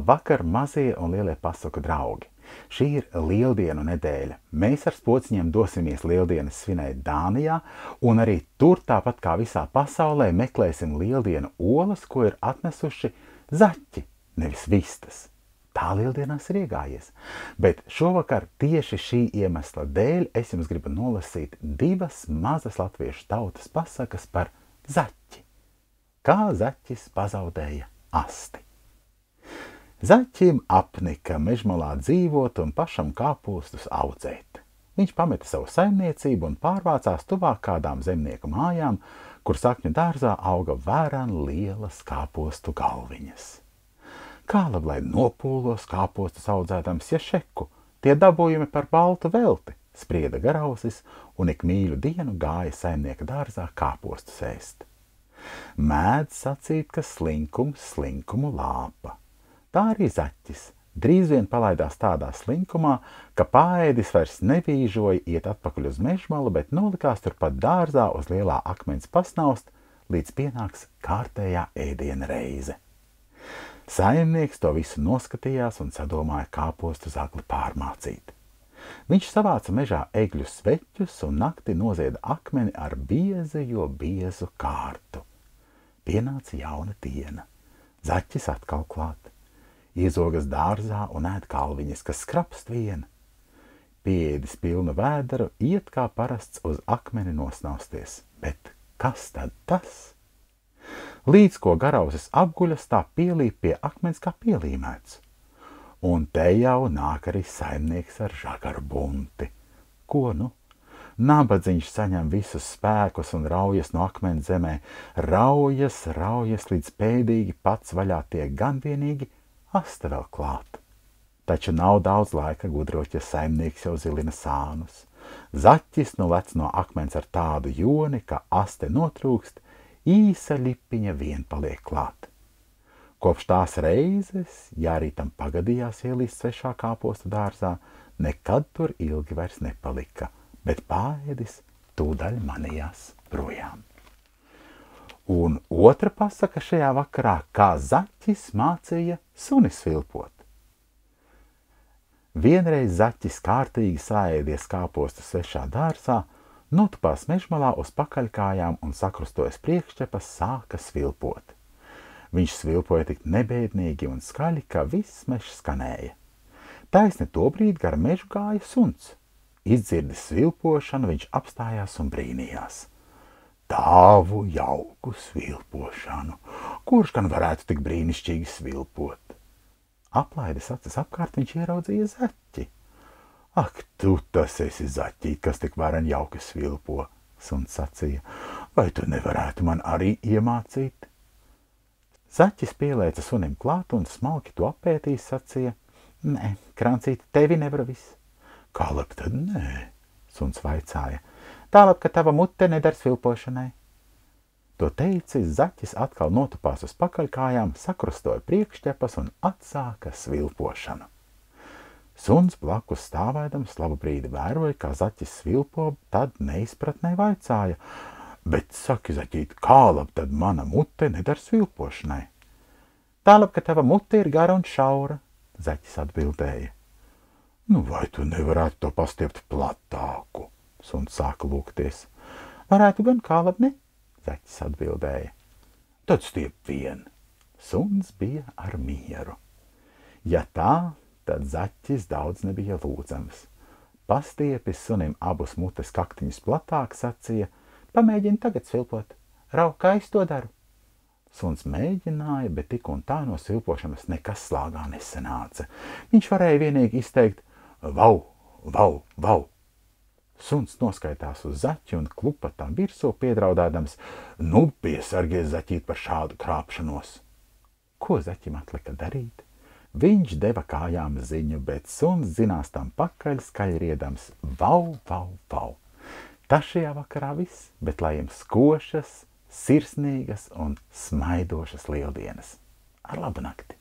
Labvakar, mazie un lielie pasaku draugi! Šī ir lieldienu nedēļa. Mēs ar Spociņiem dosimies lieldienas svinēt Dānijā, un arī tur, tāpat kā visā pasaulē, meklēsim lieldienu olas, ko ir atnesuši zaķi, nevis vistas. Tā lieldienās ir iegājies. Bet šovakar tieši šī iemesla dēļ es jums gribu nolasīt 2 mazas latviešu tautas pasakas par zaķi. Kā zaķis pazaudēja asti. Zaķim apnika mežmalā dzīvot un pašam kāpostus audzēt. Viņš pameta savu saimniecību un pārvācās tuvāk kādām zemnieku mājām, kur sakņu dārzā auga vērēn lielas kāpostu galviņas. Kā lai nopūlos kāpostus audzētams jašeku, tie dabūjumi par baltu velti, sprieda garausis un ik mīļu dienu gāja saimnieka dārzā kāpostus ēst. Mēdz sacīt, ka slinkums slinkumu lāpa. Tā arī zaķis drīz vien palaidās tādā slinkumā, ka paēdis vairs nevīžoja iet atpakaļ uz mežmalu, bet nolikās turpat dārzā uz lielā akmens pasnaust, līdz pienāks kārtējā ēdiena reize. Saimnieks to visu noskatījās un sadomāja kāpostu zagli pārmācīt. Viņš savāca mežā egļu sveķus un naktī nozieda akmeni ar biezu kārtu. Pienāca jauna diena. Zaķis atkal klāt. Iezogas dārzā un ēd kalviņas, kas skrapst viena. Pieēdis pilnu vēderu, iet kā parasts uz akmeni nosnausties. Bet kas tad tas? Līdz ko garausis apguļas, tā pielīp pie akmens kā pielīmēts. Un te jau nāk arī saimnieks ar žagaru bunti. Ko nu? Nabadziņš saņem visus spēkus un raujas no akmens zemē. Raujas, līdz pēdīgi pats vaļā tiek gan vienīgi aste vēl klāt. Taču nav daudz laika gudrot, ja saimnieks jau zilina sānus. Zaķis nu lec no akmens ar tādu joni, ka aste notrūkst, īsa lipiņa vien paliek klāt. Kopš tās reizes, ja arī tam pagadījās ielīst svešā kāpostu dārzā, nekad tur ilgi vairs nepalika, bet paēdis tūdaļ manījās projām. Un otra pasaka šajā vakarā, kā zaķis mācīja suni svilpot. Vienreiz zaķis kārtīgi saēdies kāpostu svešā dārzā, notupās mežmalā uz pakaļkājām un sakrustojas priekšķepas sāka svilpot. Viņš svilpoja tik nebēdnīgi un skaļi, ka viss mežs skanēja. Taisni tobrīd gar mežu gāja suns. Izdzirdis svilpošanu, viņš apstājās un brīnījās. Tāvu jauku svilpošanu, kurš gan varētu tik brīnišķīgi svilpot? Aplaidis acis apkārt, viņš ieraudzīja zaķi. Ak, tu tas esi zaķīt, kas tik varen jauki svilpo, suns sacīja. Vai tu nevarētu man arī iemācīt? Zaķis pielēca sunim klāt un smalki to apētīs, sacīja. Nē, krancīt, tevi nevar viss. Kā lab tad nē? Suns vaicāja. Tālāk, ka tava mute nedara svilpošanai. To teicis, zaķis atkal notupās uz pakaļkājām, sakrustoja priekšķepas un atsāka svilpošanu. Suns blakus stāvēdams labu brīdi vēroja, kā zaķis svilpo, tad neizpratnē vaicāja. Bet saki, zaķīt, kā lab tad mana mute nedara svilpošanai? Tālāk, ka tava mute ir gara un šaura, zaķis atbildēja. Nu, vai tu nevarētu to pastiept platāku? Suns sāka lūgties. Varētu gan, kā lab ne, zaķis atbildēja. Tad stiep vien. Suns bija ar mieru. Ja tā, tad zaķis daudz nebija lūdzams. Pastiepis sunim abus mutes kaktiņus platāk, sacīja. Pamēģini tagad svilpot. Rau, kā es to daru? Suns mēģināja, bet tik un tā no svilpošanas nekas slāgā nesanāca. Viņš varēja vienīgi izteikt vau, vau, vau. Suns noskaitās uz zaķi un klupa tam virsū piedraudādams, nu piesargies zaķīt par šādu krāpšanos. Ko zaķim atlika darīt? Viņš deva kājām ziņu, bet suns zinās tam pakaļ skaļi riedams vau, vau, vau. Tas šajā vakarā viss, bet lai jums košas, sirsnīgas un smaidošas lieldienas. Ar labu nakti!